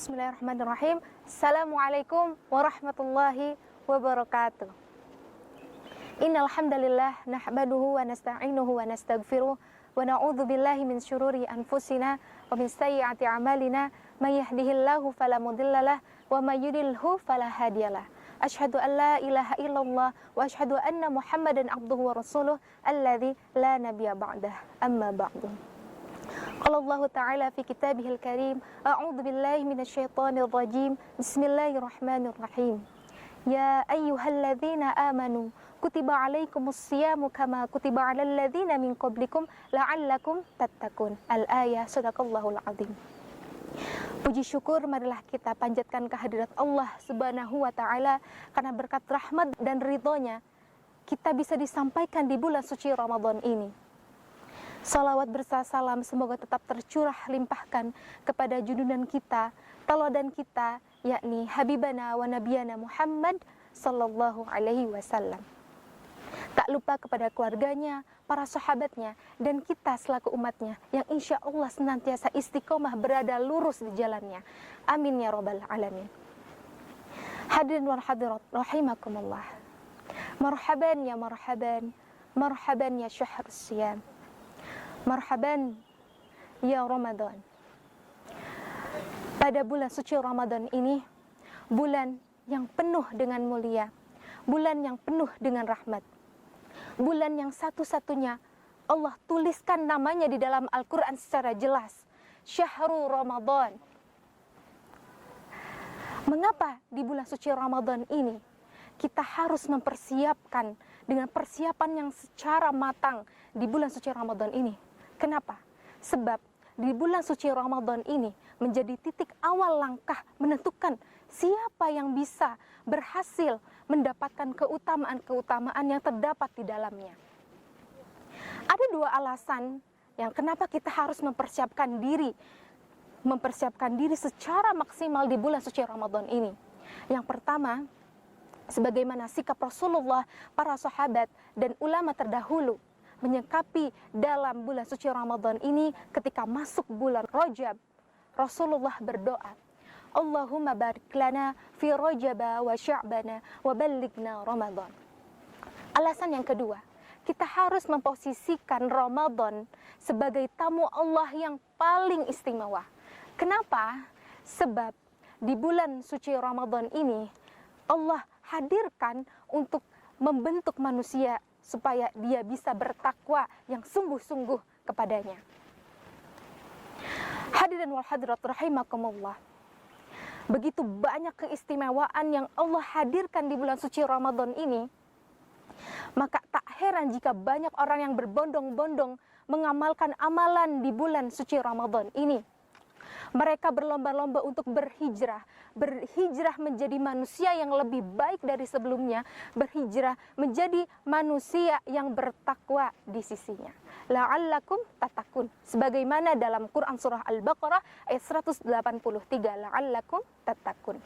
Bismillahirrahmanirrahim. Assalamualaikum warahmatullahi wabarakatuh. Innal hamdalillah nahmaduhu wa nasta'inuhu wa nastaghfiruh wa na'udzu billahi min syururi anfusina wa min sayyiati a'malina may yahdihillahu fala mudhillalah wa may yudlilhu fala hadiyalah. Asyhadu an la ilaha illallah wa asyhadu anna Muhammadan abduhu wa rasuluh alladzi la nabiyya ba'dah. Amma ba'du. Qala Allah Ta'ala fi kitabihil karim, a'udzu billahi minasyaitonir rajim. Bismillahirrahmanirrahim. Ya ayyuhalladzina amanu kutiba alaikumus siyamu kama kutiba alal ladzina min qablikum la'allakum tattaqun. Al-ayah. Shadaqallahul azim. Puji syukur marilah kita panjatkan kehadirat Allah Subhanahu wa Ta'ala, karena berkat rahmat dan ridhonya kita bisa disampaikan di bulan suci Ramadan ini. Salawat bersalam semoga tetap tercurah limpahkan kepada junjungan kita, teladan kita, yakni Habibana wa Nabiyana Muhammad sallallahu alaihi wasallam. Tak lupa kepada keluarganya, para sahabatnya, dan kita selaku umatnya yang insya Allah senantiasa istiqomah berada lurus di jalannya. Amin ya rabbal alamin. Hadirin wal hadirat rahimakumullah. Marhaban ya marhaban, marhaban ya syahrus siyam. Marhaban ya Ramadan. Pada bulan suci Ramadan ini, bulan yang penuh dengan mulia, bulan yang penuh dengan rahmat, bulan yang satu-satunya Allah tuliskan namanya di dalam Al-Quran secara jelas, Syahrul Ramadan. Mengapa di bulan suci Ramadan ini kita harus mempersiapkan dengan persiapan yang secara matang di bulan suci Ramadan ini? Kenapa? Sebab di bulan suci Ramadan ini menjadi titik awal langkah menentukan siapa yang bisa berhasil mendapatkan keutamaan-keutamaan yang terdapat di dalamnya. Ada dua alasan yang kenapa kita harus mempersiapkan diri secara maksimal di bulan suci Ramadan ini. Yang pertama, sebagaimana sikap Rasulullah, para sahabat, dan ulama terdahulu menyikapi dalam bulan suci Ramadan ini. Ketika masuk bulan Rajab, Rasulullah berdoa, Allahumma barik lana fi Rajaba wa Sya'bana wa ballighna Ramadan. Alasan yang kedua, kita harus memposisikan Ramadan sebagai tamu Allah yang paling istimewa. Kenapa? Sebab di bulan suci Ramadan ini Allah hadirkan untuk membentuk manusia supaya dia bisa bertakwa yang sungguh-sungguh kepadanya. Hadirin wal hadirat rahimakumullah. Begitu banyak keistimewaan yang Allah hadirkan di bulan suci Ramadan ini, maka tak heran jika banyak orang yang berbondong-bondong mengamalkan amalan di bulan suci Ramadan ini. Mereka berlomba-lomba untuk berhijrah menjadi manusia yang lebih baik dari sebelumnya, berhijrah menjadi manusia yang bertakwa di sisinya. La'allakum tattaqun, sebagaimana dalam Quran surah Al-Baqarah ayat 183, la'allakum tattaqun.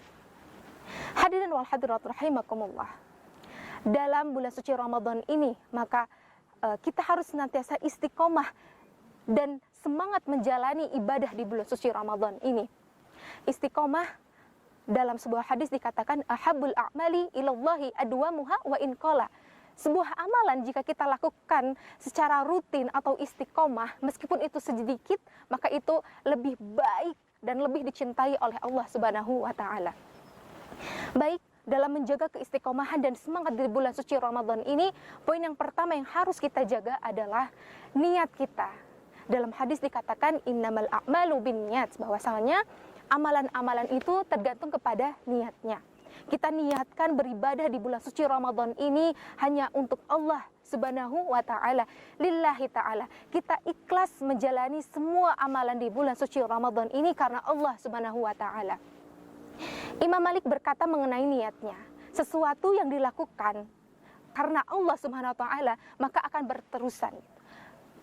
Hadirin wal hadirat rahimakumullah. Dalam bulan suci Ramadan ini, maka kita harus senantiasa istiqomah dan semangat menjalani ibadah di bulan suci Ramadan ini. Istiqomah dalam sebuah hadis dikatakan ahabbul a'mali ilallahi adwamuha wa in qala. Sebuah amalan jika kita lakukan secara rutin atau istiqomah, meskipun itu sedikit, maka itu lebih baik dan lebih dicintai oleh Allah Subhanahu wa Ta'ala. Baik, dalam menjaga keistiqomahan dan semangat di bulan suci Ramadan ini, poin yang pertama yang harus kita jaga adalah niat kita. Dalam hadis dikatakan innamal a'malu binniyat, bahwasanya amalan-amalan itu tergantung kepada niatnya. Kita niatkan beribadah di bulan suci Ramadan ini hanya untuk Allah Subhanahu wa Ta'ala, lillahi ta'ala. Kita ikhlas menjalani semua amalan di bulan suci Ramadan ini karena Allah Subhanahu wa Ta'ala. Imam Malik berkata mengenai niatnya, sesuatu yang dilakukan karena Allah Subhanahu wa Ta'ala maka akan berterusan.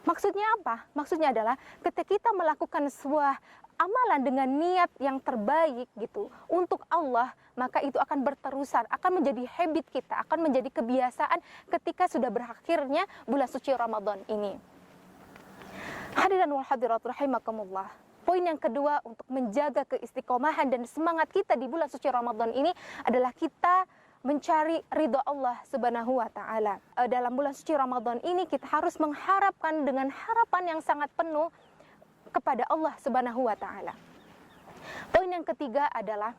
Maksudnya apa? Maksudnya adalah ketika kita melakukan sebuah amalan dengan niat yang terbaik gitu untuk Allah, maka itu akan berterusan, akan menjadi habit kita, akan menjadi kebiasaan ketika sudah berakhirnya bulan suci Ramadan ini. Hadirin wal hadirat rahimakumullah. Poin yang kedua untuk menjaga keistiqomahan dan semangat kita di bulan suci Ramadan ini adalah kita mencari ridha Allah Subhanahu wa taala. Dalam bulan suci Ramadan ini kita harus mengharapkan dengan harapan yang sangat penuh kepada Allah Subhanahu wa taala. Poin yang ketiga adalah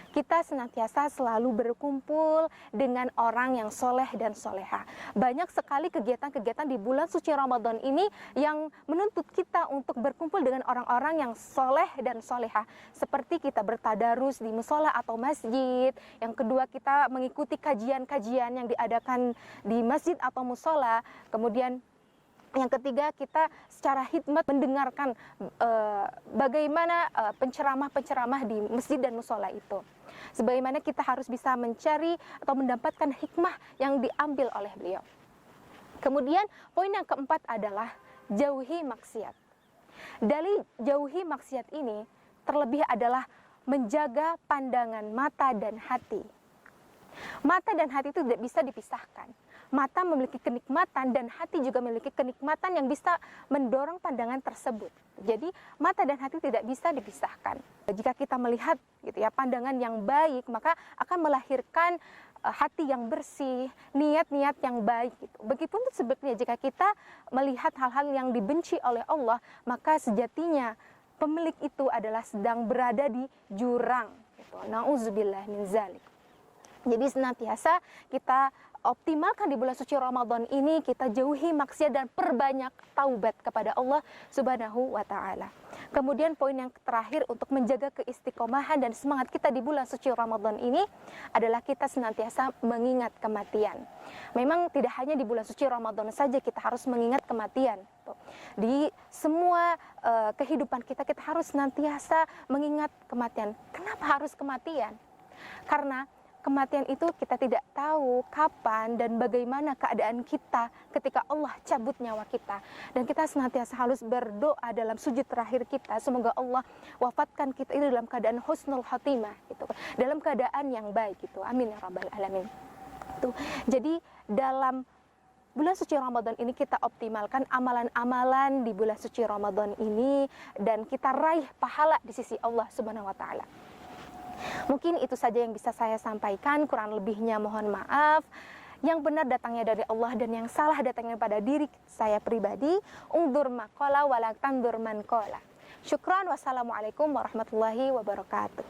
kita senantiasa selalu berkumpul dengan orang yang soleh dan soleha. Banyak sekali kegiatan-kegiatan di bulan suci Ramadan ini yang menuntut kita untuk berkumpul dengan orang-orang yang soleh dan soleha. Seperti kita bertadarus di musola atau masjid. Yang kedua, kita mengikuti kajian-kajian yang diadakan di masjid atau musola. Kemudian yang ketiga, kita secara hikmat mendengarkan bagaimana penceramah-penceramah di masjid dan musola itu. Sebagaimana kita harus bisa mencari atau mendapatkan hikmah yang diambil oleh beliau. Kemudian poin yang keempat adalah jauhi maksiat. Dari jauhi maksiat ini terlebih adalah menjaga pandangan mata dan hati. Mata dan hati itu tidak bisa dipisahkan. Mata memiliki kenikmatan dan hati juga memiliki kenikmatan yang bisa mendorong pandangan tersebut. Jadi mata dan hati tidak bisa dipisahkan. Jika kita melihat gitu ya pandangan yang baik, maka akan melahirkan hati yang bersih, niat-niat yang baik gitu. Begitupun sebaliknya jika kita melihat hal-hal yang dibenci oleh Allah, maka sejatinya pemilik itu adalah sedang berada di jurang gitu. Nauzubillah min zalik. Jadi senantiasa kita optimalkan di bulan suci Ramadan ini, kita jauhi maksiat dan perbanyak taubat kepada Allah Subhanahu wa taala. Kemudian poin yang terakhir untuk menjaga keistiqomahan dan semangat kita di bulan suci Ramadan ini adalah kita senantiasa mengingat kematian. Memang tidak hanya di bulan suci Ramadan saja kita harus mengingat kematian. Di semua kehidupan kita harus senantiasa mengingat kematian. Kenapa harus kematian? Karena kematian itu kita tidak tahu kapan dan bagaimana keadaan kita ketika Allah cabut nyawa kita. Dan kita senantiasa harus berdoa dalam sujud terakhir kita. Semoga Allah wafatkan kita ini dalam keadaan husnul khatimah. Gitu. Dalam keadaan yang baik. Gitu. Amin ya rabbal alamin. Tuh. Jadi dalam bulan suci Ramadan ini kita optimalkan amalan-amalan di bulan suci Ramadan ini. Dan kita raih pahala di sisi Allah Subhanahu wa ta'ala. Mungkin itu saja yang bisa saya sampaikan, kurang lebihnya mohon maaf. Yang benar datangnya dari Allah dan yang salah datangnya pada diri saya pribadi. Ungdur maqala walak tandur man qala. Syukran, wassalamualaikum warahmatullahi wabarakatuh.